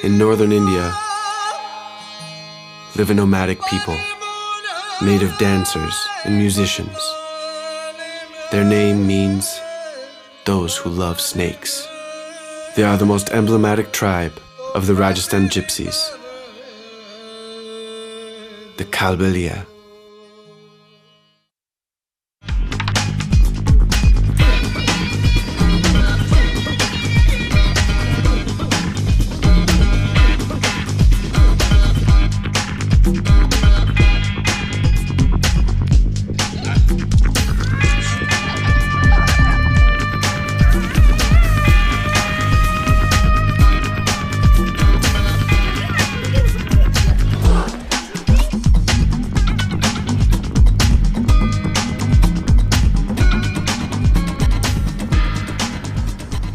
In northern India live a nomadic people, native dancers and musicians. Their name means those who love snakes. They are the most emblematic tribe of the Rajasthan Gypsies, the COBRA.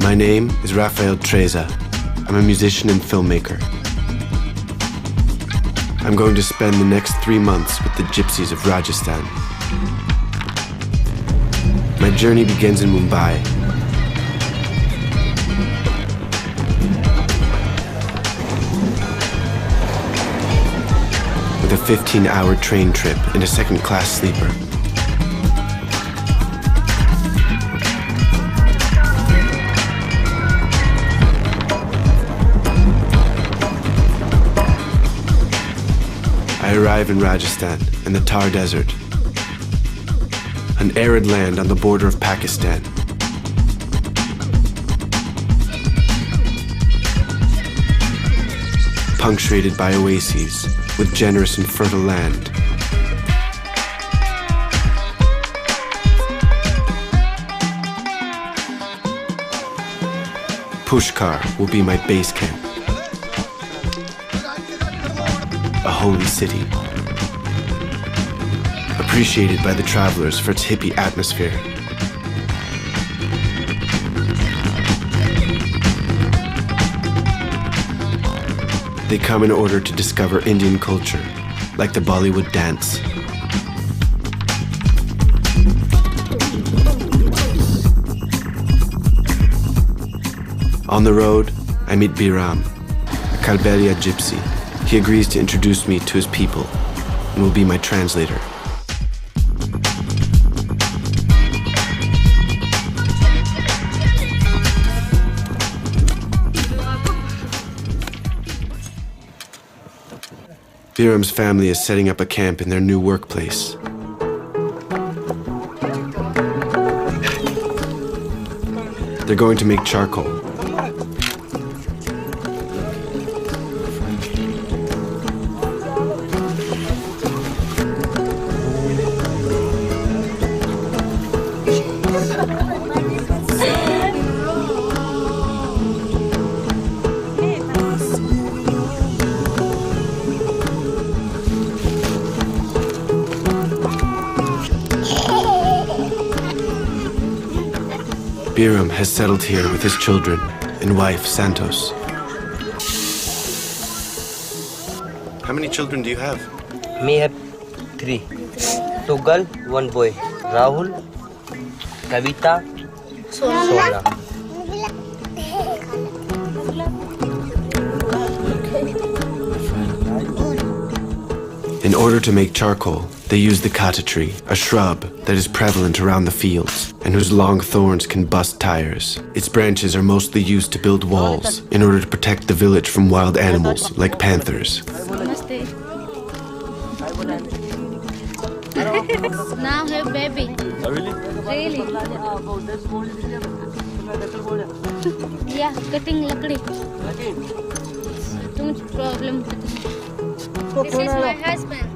My name is Rafael Treza. I'm a musician and filmmaker. I'm going to spend the next 3 months with the gypsies of Rajasthan. My journey begins in Mumbai. With a 15-hour train trip and a second-class sleeper. I arrive in Rajasthan, in the Thar Desert, an arid land on the border of Pakistan. Punctuated by oases with generous and fertile land. Pushkar will be my base camp. A holy city, appreciated by the travelers for its hippie atmosphere. They come in order to discover Indian culture, like the Bollywood dance. On the road, I meet Biram, a COBRA gypsy. He agrees to introduce me to his people and will be my translator. Biram's family is setting up a camp in their new workplace. They're going to make charcoal. Biram has settled here with his children and wife, Santos. How many children do you have? Me have 3. 2 girls, 1 boy. Rahul, Kavita, Sona. In order to make charcoal, they use the kata tree, a shrub that is prevalent around the fields and whose long thorns can bust tires. Its branches are mostly used to build walls in order to protect the village from wild animals like panthers. Now have baby. Oh, really? Really? Yeah, cutting lakdi. Too much problem. This is my husband.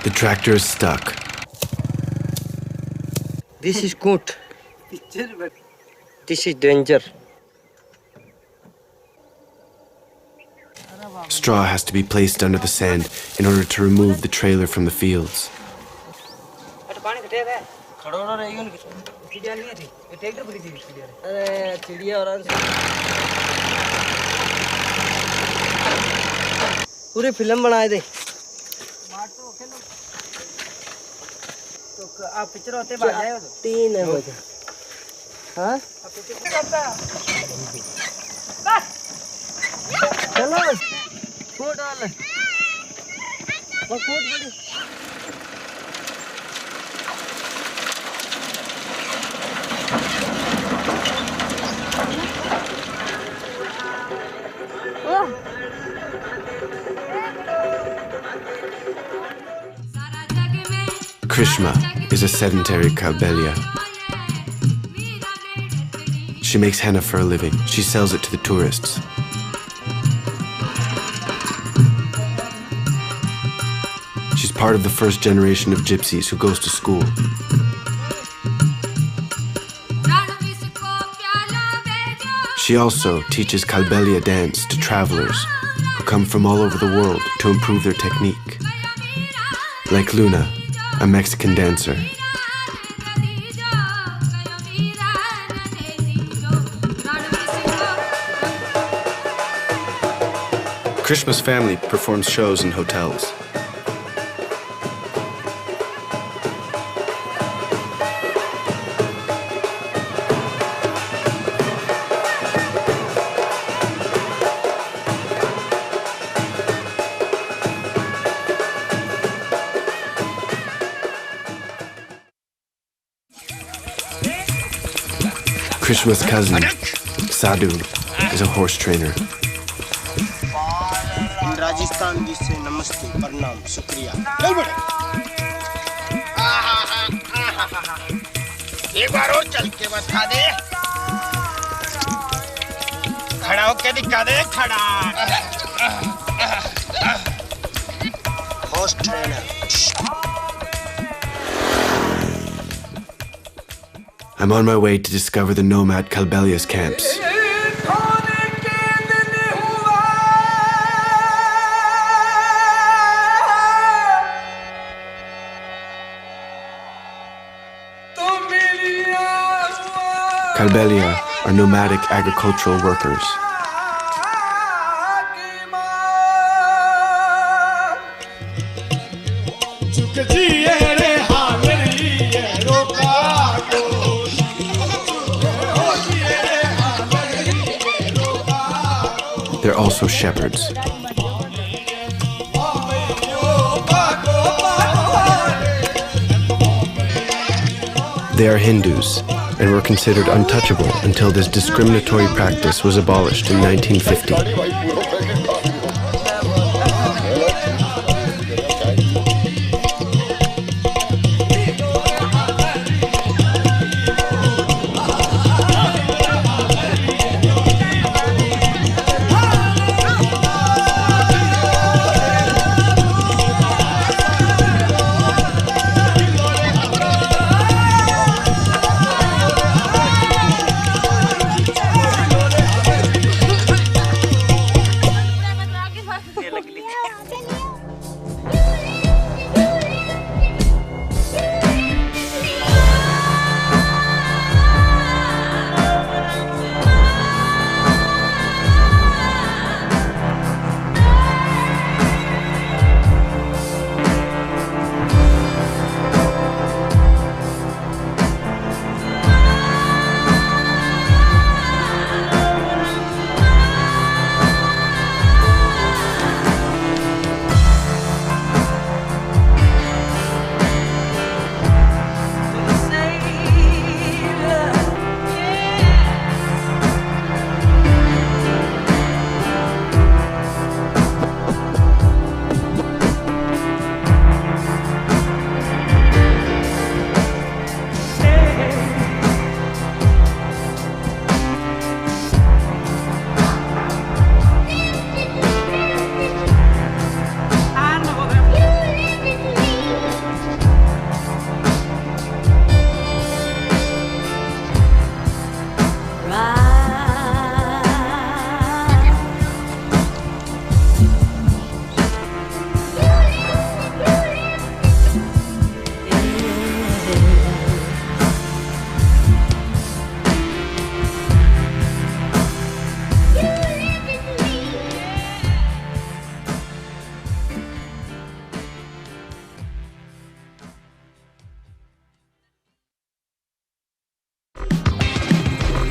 The tractor is stuck. This is good. This is danger. Straw has to be placed under the sand in order to remove the trailer from the fields. पूरे film बनाए थे आप picture होते बाहर जाएगा तो 3 है बजे हाँ चलो कोट वाला वो कोट बड़ी Krishma is a sedentary Kalbelia. She makes henna for a living. She sells it to the tourists. She's part of the first generation of gypsies who goes to school. She also teaches Kalbelia dance to travelers who come from all over the world to improve their technique. Like Luna, a Mexican dancer. Krishma's family performs shows in hotels. Krishma's cousin, Sadhu, is a horse trainer. Rajasthan जी से नमस्ते प्रणाम शुक्रिया एक बार और चल के बता दे खड़ा होके दिखा दे खड़ा horse trainer I'm on my way to discover the nomad Kalbelia's camps. Kalbelia are nomadic agricultural workers. They're also shepherds. They are Hindus and were considered untouchable until this discriminatory practice was abolished in 1950.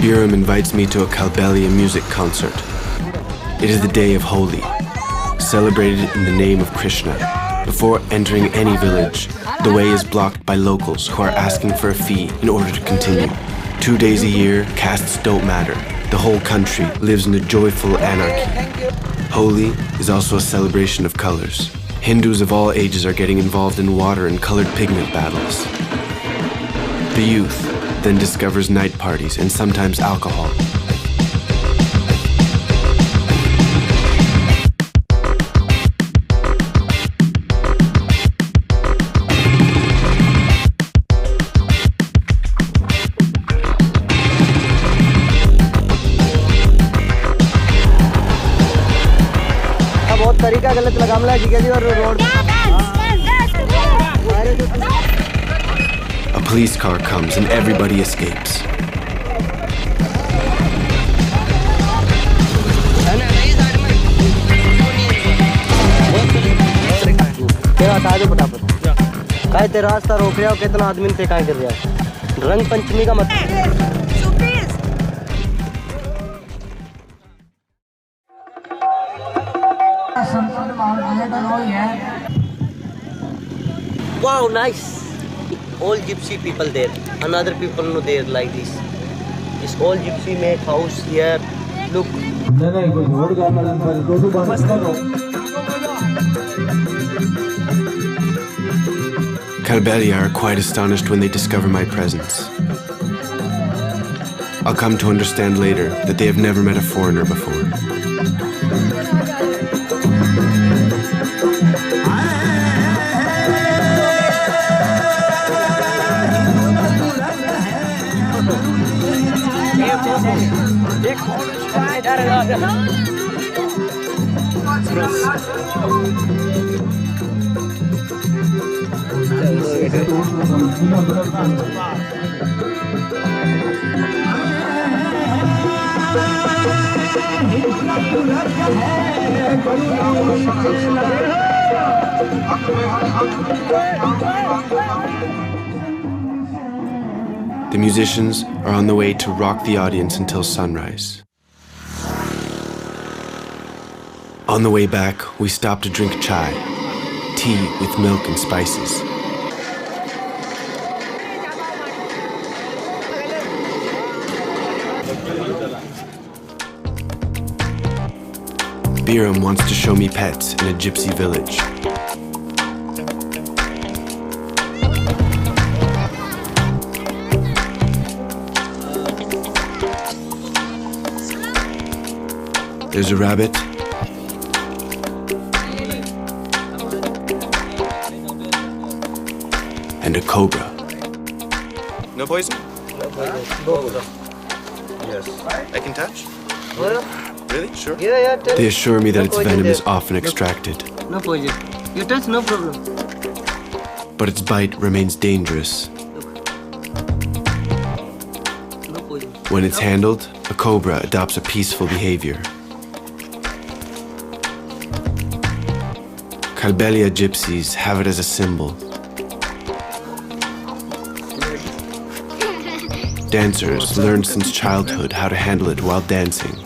Biram invites me to a Kalbelia music concert. It is the day of Holi, celebrated in the name of Krishna. Before entering any village, the way is blocked by locals who are asking for a fee in order to continue. 2 days a year, castes don't matter. The whole country lives in a joyful anarchy. Holi is also a celebration of colors. Hindus of all ages are getting involved in water and colored pigment battles. The youth then discovers night parties and sometimes alcohol. बहुत तरीका गलत लगामला है जी और road A police car comes and everybody escapes. काय ते रास्ता रोक रहा हो कितना आदमी से काय कर रहा है रंग पंचमी का मतलब Wow, nice. All gypsy people there. Another people know there like this. This all gypsy make house here. Look. Kalbelia are quite astonished when they discover my presence. I'll come to understand later that they have never met a foreigner before. The musicians are on the way to rock the audience until sunrise. On the way back, we stop to drink chai, tea with milk and spices. Biram wants to show me pets in a gypsy village. There's a rabbit, and a cobra. No poison? No poison. Yes. I can touch? Really? Sure? Yeah, They assure me that its venom is often extracted, no poison. You touch, no problem. but its bite remains dangerous. No poison. When it's handled, a cobra adopts a peaceful behavior. Kalbelia gypsies have it as a symbol. Dancers learn since childhood how to handle it while dancing.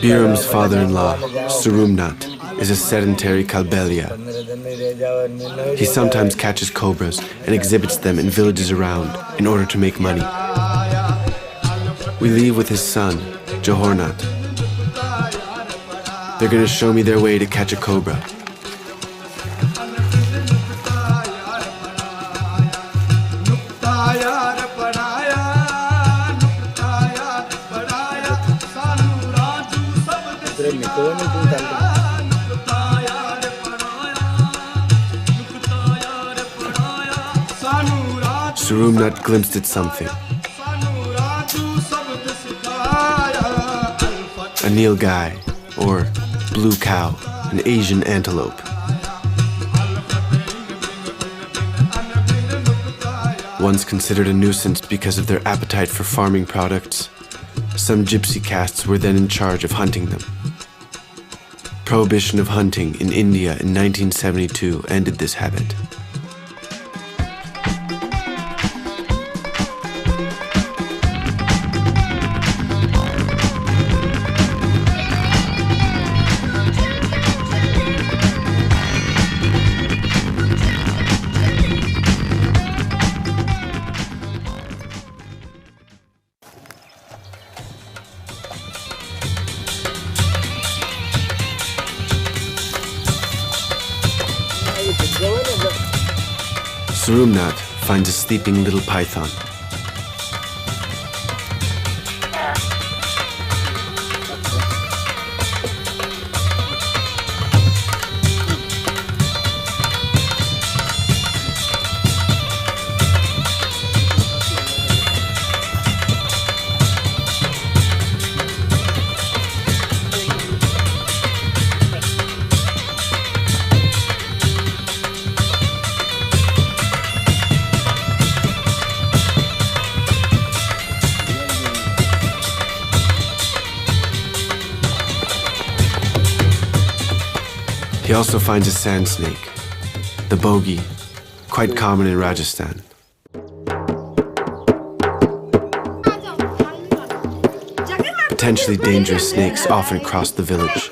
Biram's father-in-law, Surumnat, is a sedentary Kalbelia. He sometimes catches cobras and exhibits them in villages around in order to make money. We leave with his son, Johornat. They're going to show me their way to catch a cobra. Surumnat glimpsed at something. A nilgai, or blue cow, an Asian antelope. Once considered a nuisance because of their appetite for farming products, some gypsy castes were then in charge of hunting them. Prohibition of hunting in India in 1972 ended this habit. Surumnath finds a sleeping little python. He also finds a sand snake, the bogi, quite common in Rajasthan. Potentially dangerous snakes often cross the village.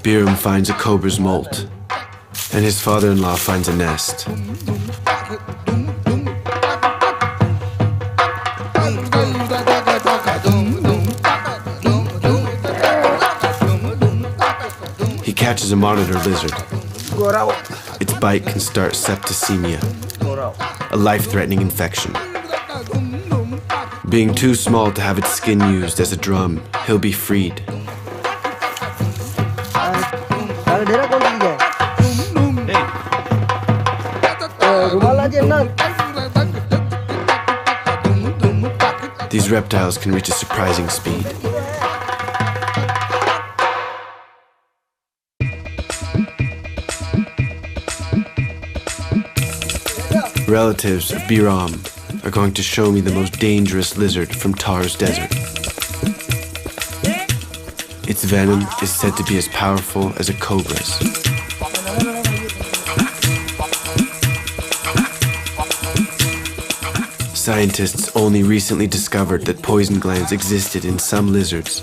Biram finds a cobra's molt, and his father-in-law finds a nest. He catches a monitor lizard. Its bite can start septicemia, a life-threatening infection. Being too small to have its skin used as a drum, he'll be freed. These reptiles can reach a surprising speed. Relatives of Biram are going to show me the most dangerous lizard from Tar's desert. Its venom is said to be as powerful as a cobra's. Scientists only recently discovered that poison glands existed in some lizards.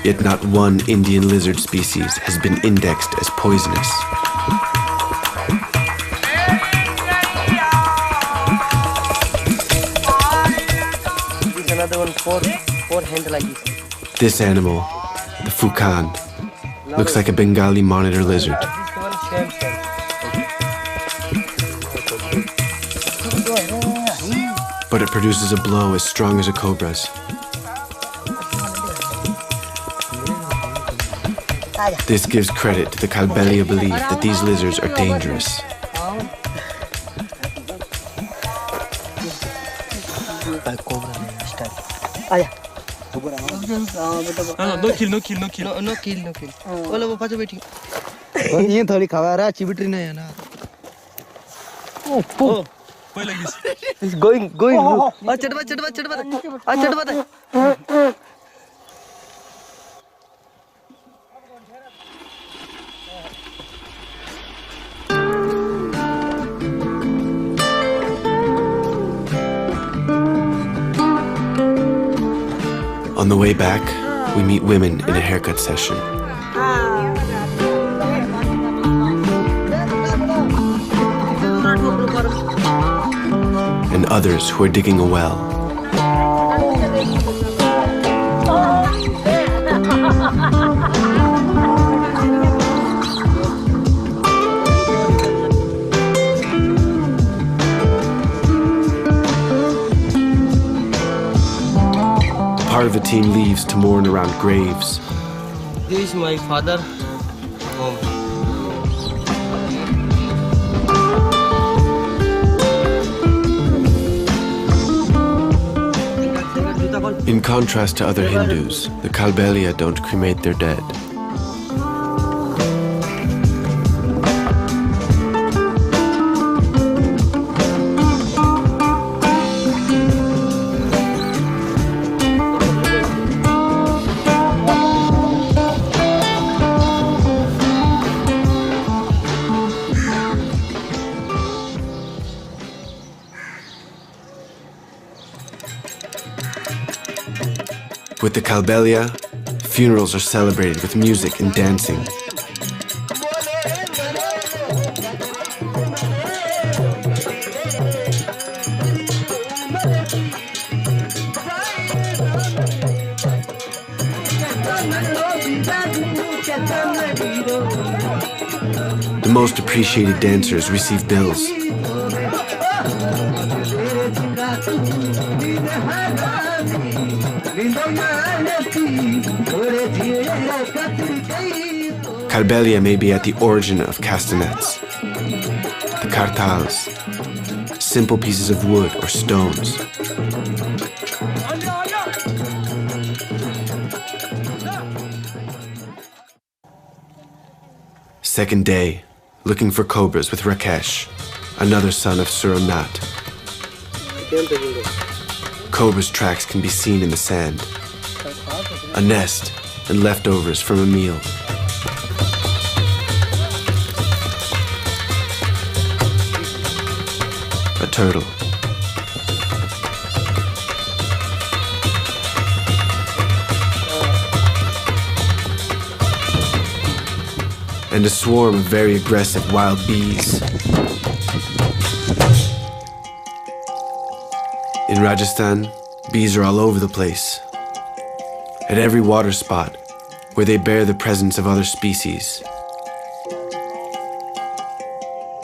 Yet not one Indian lizard species has been indexed as poisonous. Another one, four hand like this. This animal, the fukan, looks like a Bengali monitor lizard. But it produces a blow as strong as a cobra's. This gives credit to the Kalbelia belief that these lizards are dangerous. No kill. बोलो वो पाछे बैठी ये थोड़ी खवा रहा चिबिट्री नहीं है ना Oh, why like this? It's going Chatwa On the way back, we meet women in a haircut session. And others who are digging a well. Part of the team leaves to mourn around graves. This is my father. In contrast to other Hindus, the Kalbelia don't cremate their dead. With the Kalbelia, funerals are celebrated with music and dancing. The most appreciated dancers receive bills. Kalbelia may be at the origin of castanets, the kartals, simple pieces of wood or stones. Second day, looking for cobras with Rakesh, another son of Suramnat. Cobra's tracks can be seen in the sand. A nest and leftovers from a meal. A turtle. And a swarm of very aggressive wild bees. In Rajasthan, bees are all over the place. At every water spot where they bear the presence of other species.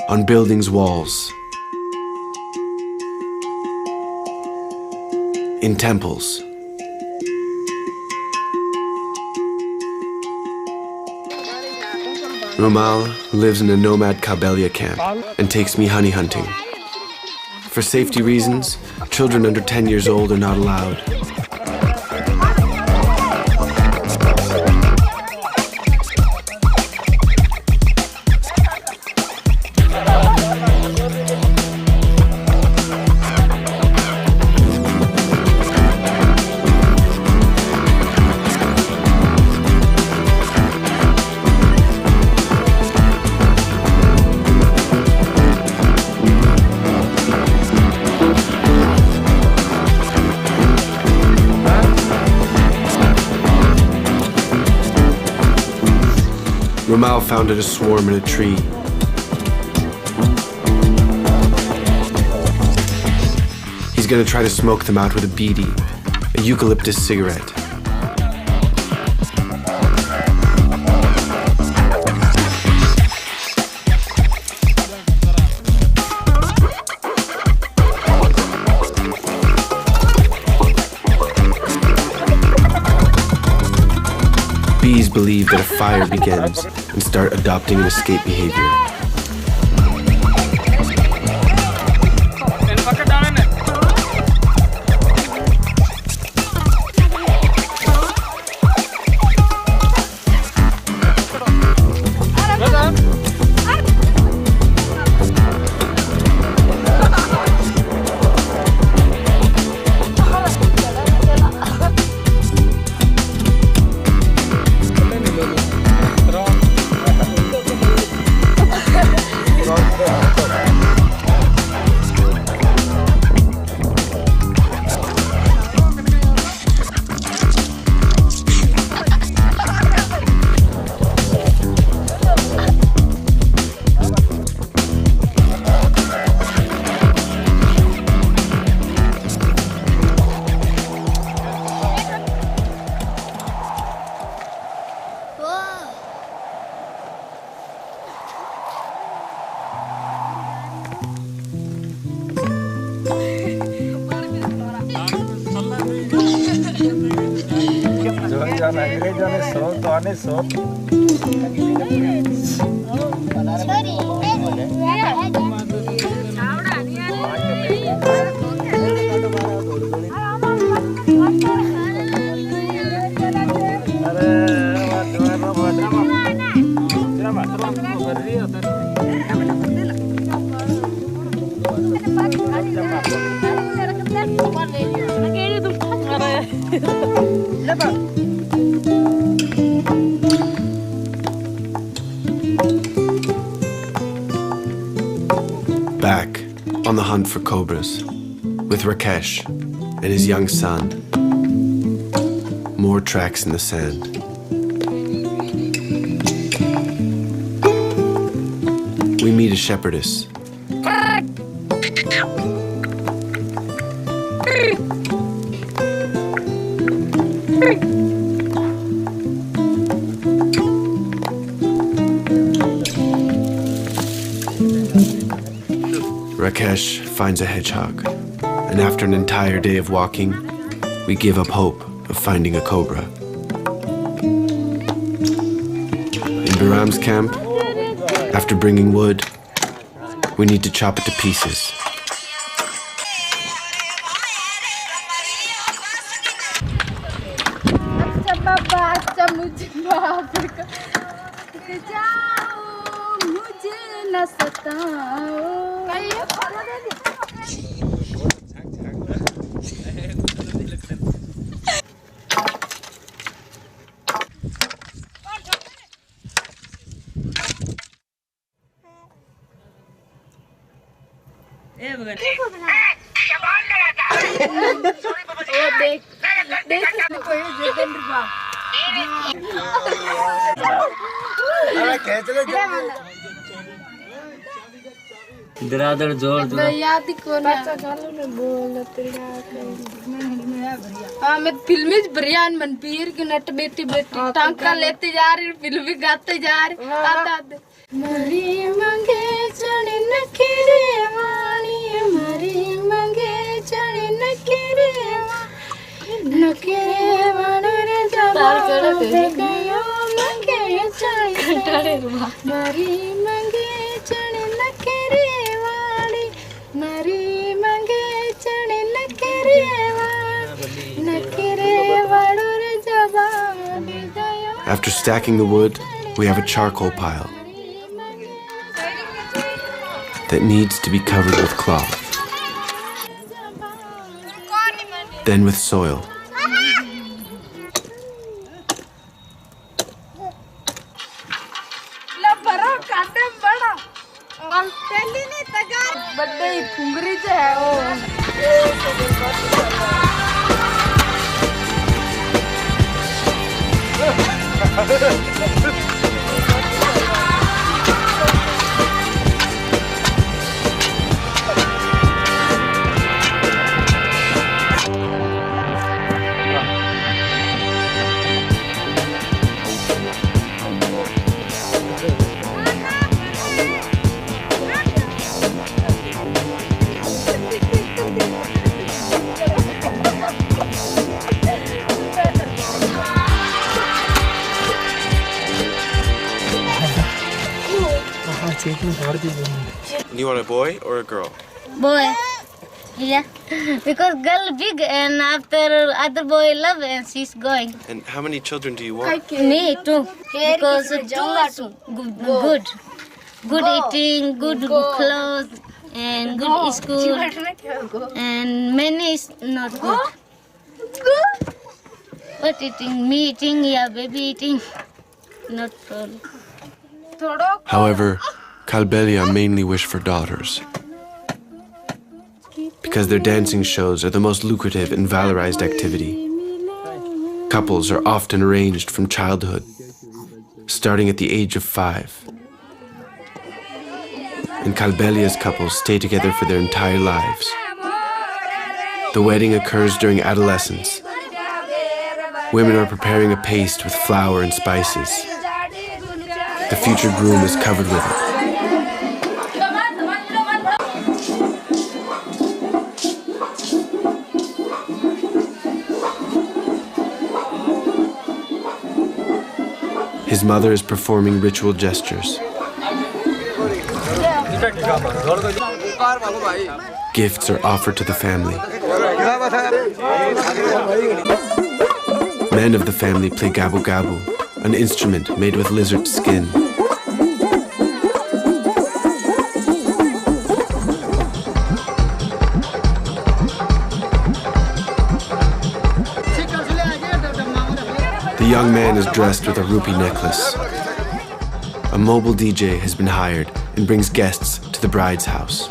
On buildings' walls. In temples. Rumal lives in a nomad Kalbelia camp and takes me honey hunting. For safety reasons, children under 10 years old are not allowed. Rumal founded a swarm in a tree. He's gonna try to smoke them out with a bidi, a eucalyptus cigarette. Bees believe that a fire begins and start adopting an escape behavior. Back on the hunt for cobras with Rakesh and his young son. more tracks in the sand. We meet a shepherdess. Rakesh finds a hedgehog, and after an entire day of walking, we give up hope of finding a cobra. In Biram's camp, after bringing wood, we need to chop it to pieces. दरादर जोर जोर याद को ना हाँ मैं फिल्मी बरियान मन पीर के नट बेटी बेटी टांका लेते जा रही फिल्मी गाते जा रही आते आते मरी मंगे चढ़ी नखरे वाणी मरी मंगे चढ़ी नखरे नखरे वाणी रे जबार गयो मंगे चढ़ी मरी मंगे चढ़ी नखरे मरी मंगे चढ़ी नखरे रे जबार गयो. After stacking the wood, we have a charcoal pile that needs to be covered with cloth, then with soil. बड्डे फुंगरी जो है वो You want a boy or a girl? Boy. Yeah. Because girl big and after other boy love and she's going. And how many children do you want? Me too. Because two good. Good eating, good clothes and good school. And many is not good. What eating? Me eating, yeah, baby eating. Not problem. However, Kalbelia mainly wish for daughters, because their dancing shows are the most lucrative and valorized activity. Couples are often arranged from childhood, starting at the age of 5. And Kalbelia's couples stay together for their entire lives. The wedding occurs during adolescence. Women are preparing a paste with flour and spices. The future groom is covered with it. His mother is performing ritual gestures. Gifts are offered to the family. Men of the family play gabu gabu, an instrument made with lizard skin. The young man is dressed with a rupee necklace. A mobile DJ has been hired and brings guests to the bride's house.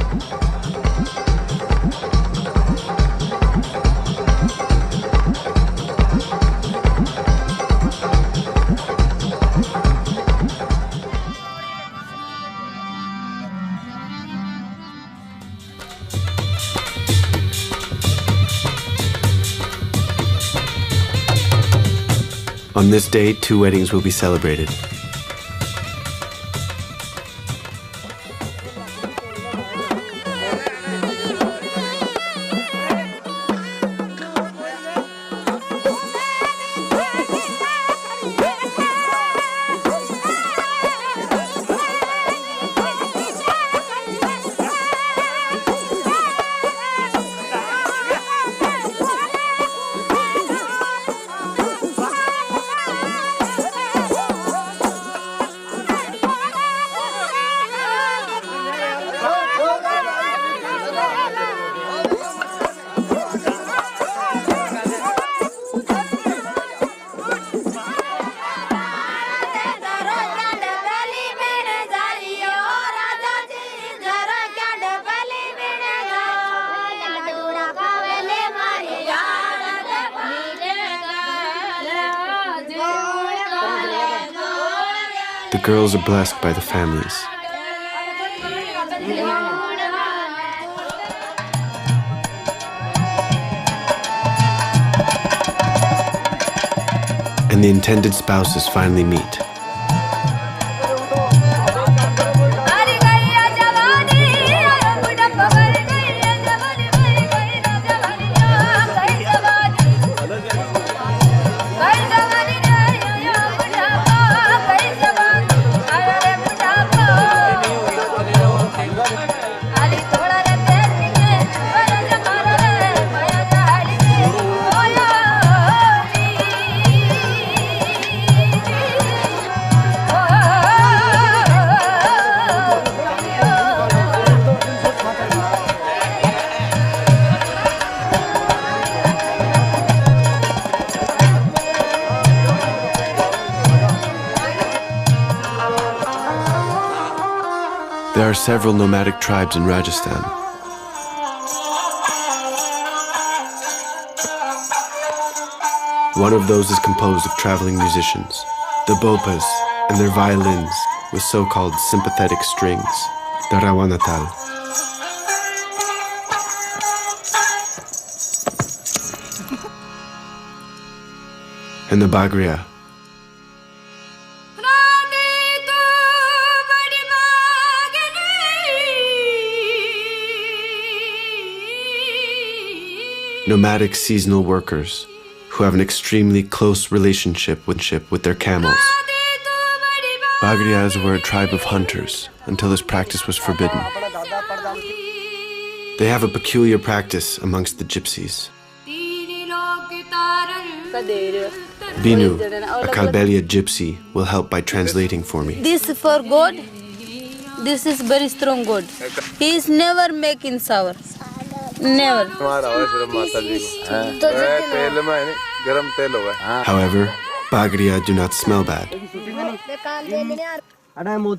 On this day, 2 weddings will be celebrated. The girls are blessed by the families. And the intended spouses finally meet. There are several nomadic tribes in Rajasthan. One of those is composed of traveling musicians, the bopas, and their violins with so-called sympathetic strings, the rawanatal. And the bagria. Nomadic seasonal workers who have an extremely close relationship with their camels. Bagriyas were a tribe of hunters until this practice was forbidden. They have a peculiar practice amongst the gypsies. Binu, a Kalbelia gypsy, will help by translating for me. This for God, this is very strong God. He is never making sour. Never. However, Bagriya do not smell bad.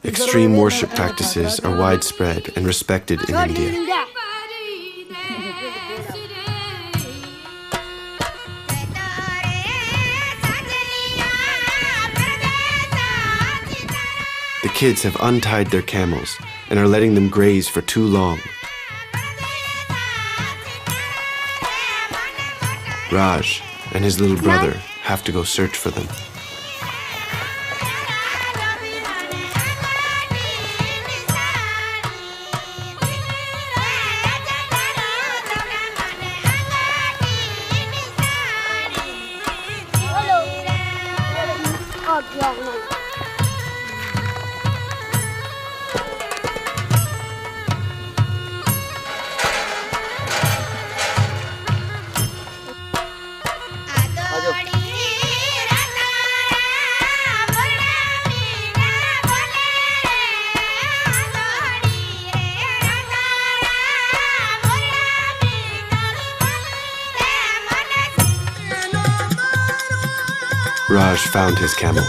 Extreme worship practices are widespread and respected in India. The kids have untied their camels and are letting them graze for too long. Raj and his little brother have to go search for them. Raj found his camel.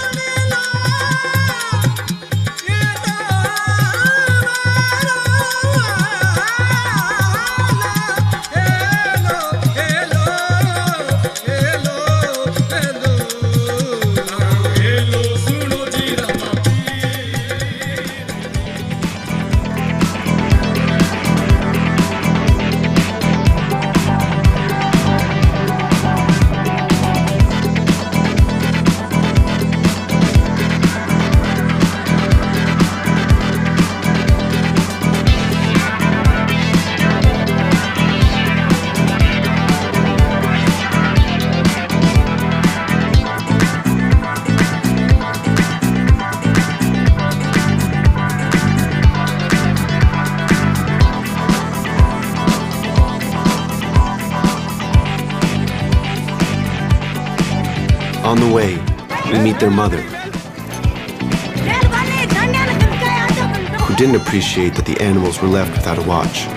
their mother, who didn't appreciate that the animals were left without a watch.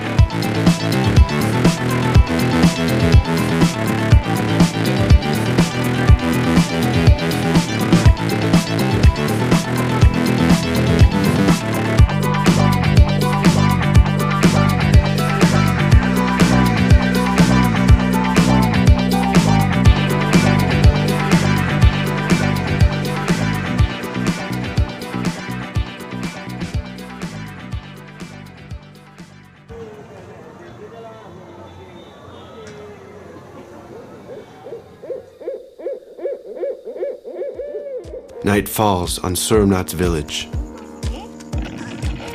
Night falls on Surumnath's village.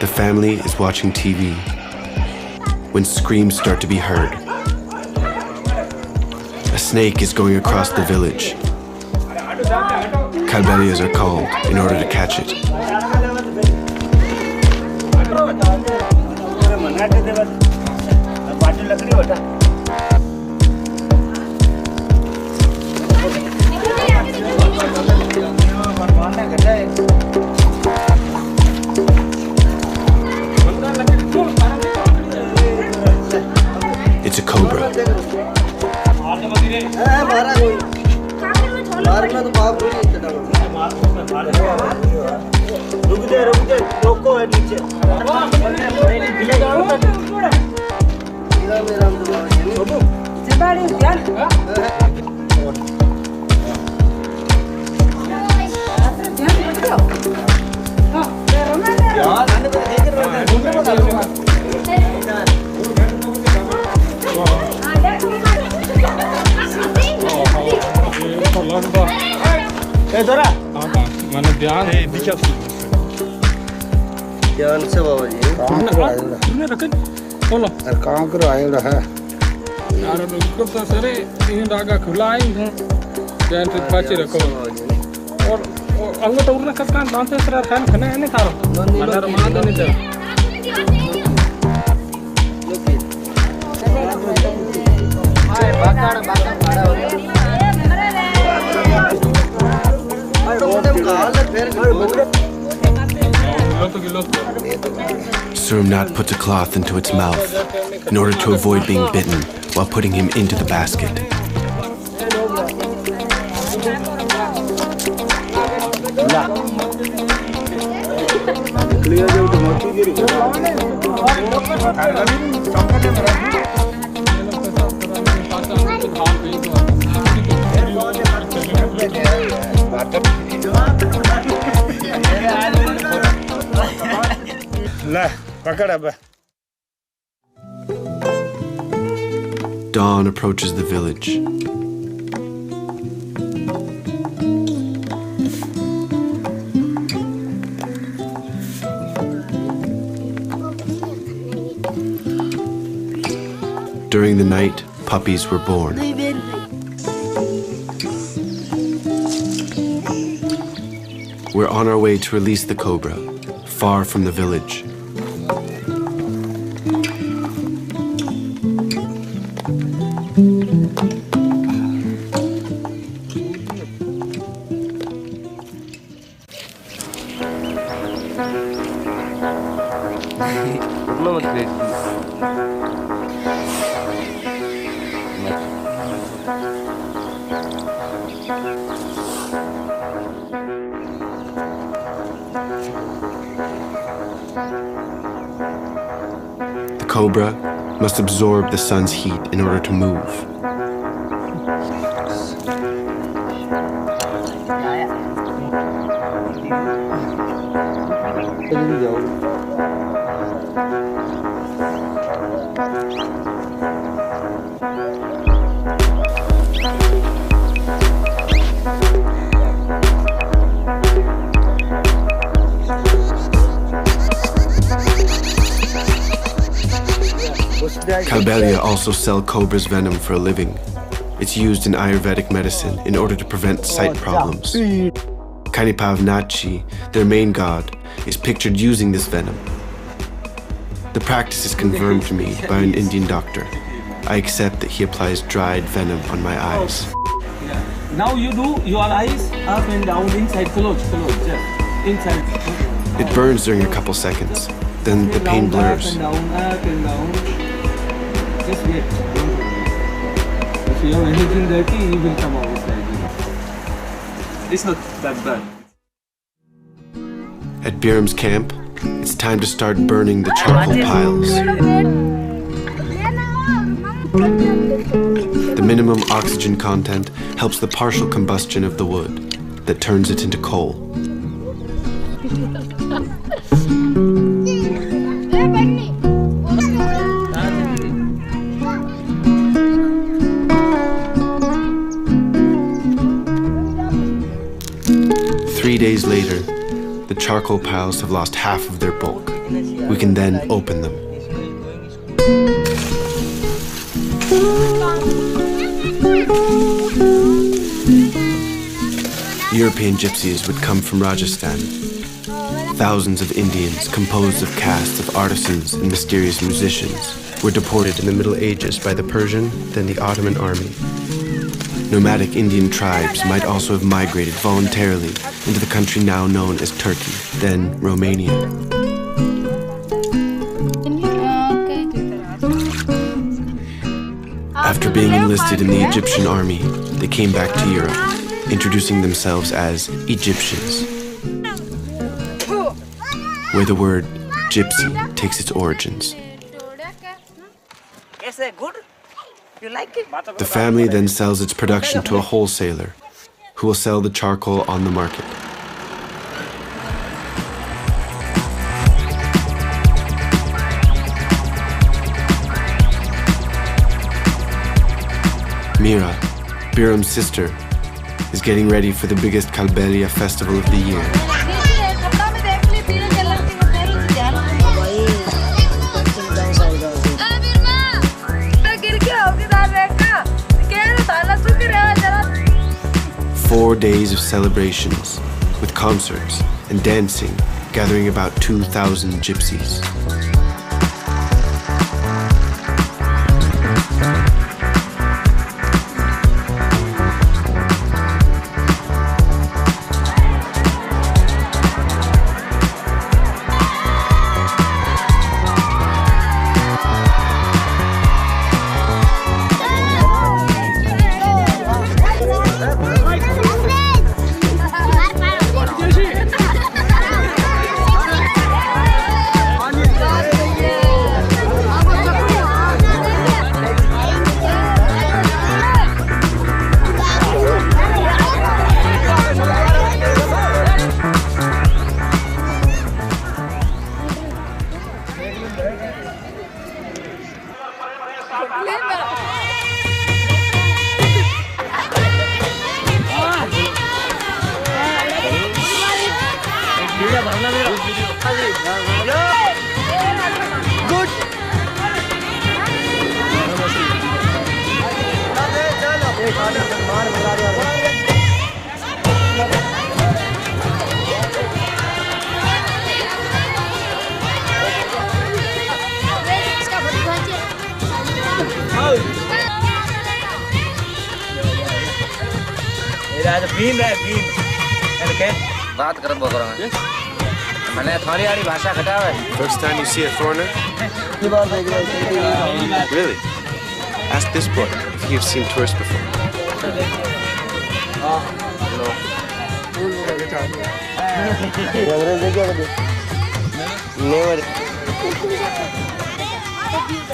The family is watching TV when screams start to be heard. A snake is going across the village. Kalbelias are called in order to catch it. It's a cobra. Hey, Dora. Mana dhyan. Hey, be careful. ध्यान से बाबा जी। तुमने रखन? बोलो। कहाँ करो आये रहा? यार रुको तो सरे तीन डागा खुला ही है। ध्यान से पाचे रखो। और अंगो तो उड़ना कसकान दांते सरा खान खाने है नहीं थारो। mana rumah ada nih tuh. Hai bakar pada udah. Surumnath puts a cloth into its mouth in order to avoid being bitten while putting him into the basket. Dawn approaches the village. During the night, puppies were born. We're on our way to release the cobra, far from the village. The cobra must absorb the sun's heat in order to move. Kalbelia also sell cobra's venom for a living. It's used in Ayurvedic medicine in order to prevent sight problems. Kanipavnachi, their main god, is pictured using this venom. The practice is confirmed to me by an Indian doctor. I accept that he applies dried venom on my eyes. Now you do your eyes up and down, inside, close, just inside. It burns during a couple seconds, then the pain blurs. Up and down. Just wait. If you have anything dirty, it will come out. It's not that bad. At Biram's camp, it's time to start burning the charcoal piles. The minimum oxygen content helps the partial combustion of the wood that turns it into coal. Three days later, the charcoal piles have lost half of their bulk. We can then open them. European gypsies would come from Rajasthan. Thousands of Indians, composed of castes of artisans and mysterious musicians, were deported in the Middle Ages by the Persian, then the Ottoman army. Nomadic Indian tribes might also have migrated voluntarily into the country now known as Turkey, then Romania. After being enlisted in the Egyptian army, they came back to Europe, introducing themselves as Egyptians, where the word gypsy takes its origins. Good? You like it? The family then sells its production to a wholesaler, who will sell the charcoal on the market. Mira, Biram's sister, is getting ready for the biggest Kalbelia festival of the year. Four days of celebrations, with concerts and dancing, gathering about 2,000 gypsies. First time you see a foreigner? Really? Ask this boy if you've seen tourists before.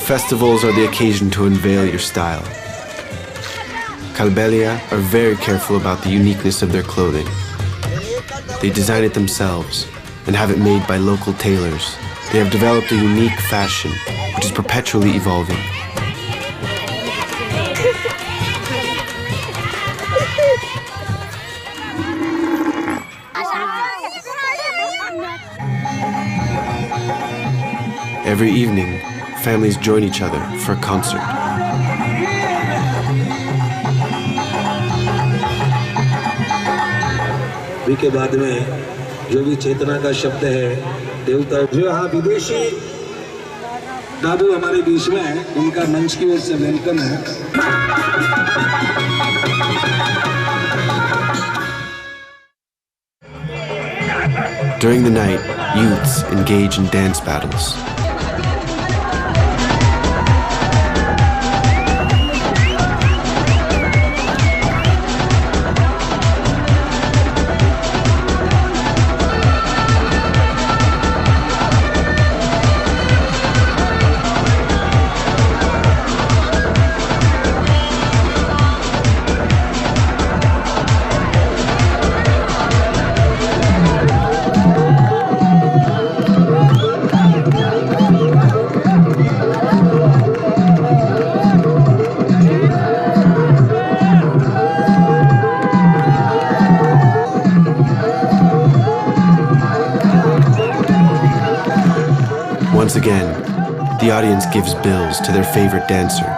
Festivals are the occasion to unveil your style. Kalbelia are very careful about the uniqueness of their clothing. They design it themselves and have it made by local tailors. They have developed a unique fashion, which is perpetually evolving. Every evening, families join each other for a concert. के बाद में जो भी चेतना का शब्द है देवता जो यहाँ विदेशी दादू हमारे बीच में है उनका मंच की ओर से वेलकम है। During the night, youths engage in dance battles. Once again, the audience gives bills to their favorite dancer.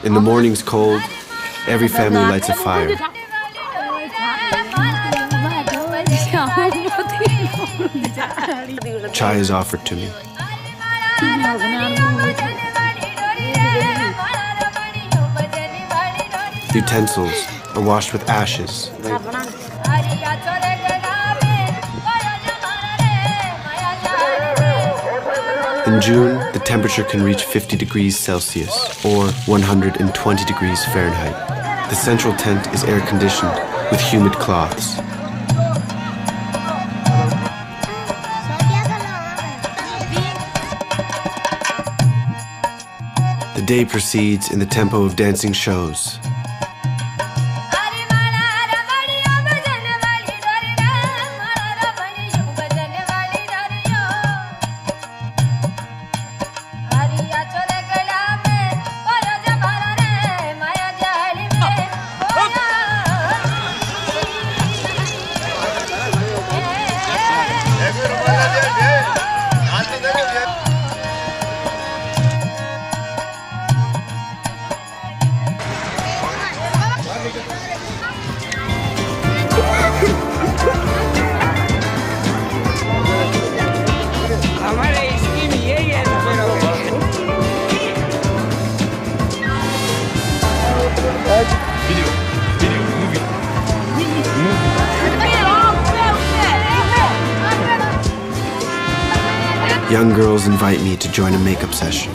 In the morning's cold, every family lights a fire. Chai is offered to me. Utensils are washed with ashes. In June, the temperature can reach 50 degrees Celsius, or 120 degrees Fahrenheit. The central tent is air-conditioned with humid cloths. The day proceeds in the tempo of dancing shows. Young girls invite me to join a makeup session.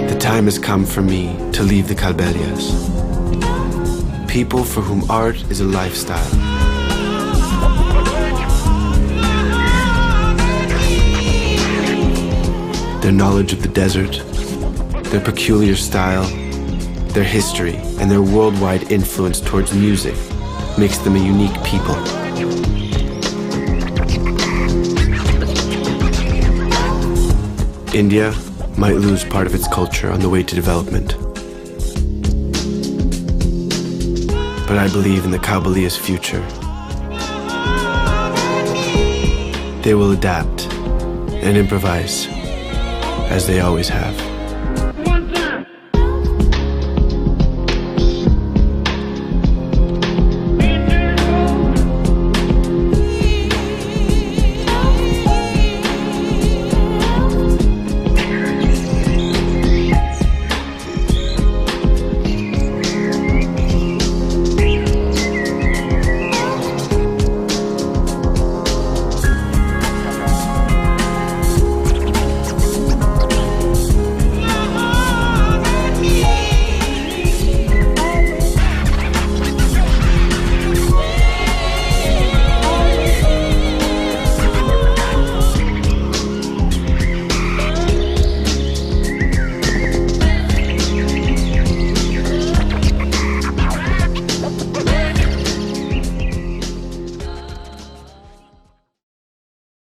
The time has come for me to leave the Calberias. People for whom art is a lifestyle. Their knowledge of the desert, their peculiar style, their history, and their worldwide influence towards music makes them a unique people. India might lose part of its culture on the way to development. But I believe in the Kabbaliya's future. They will adapt and improvise, as they always have.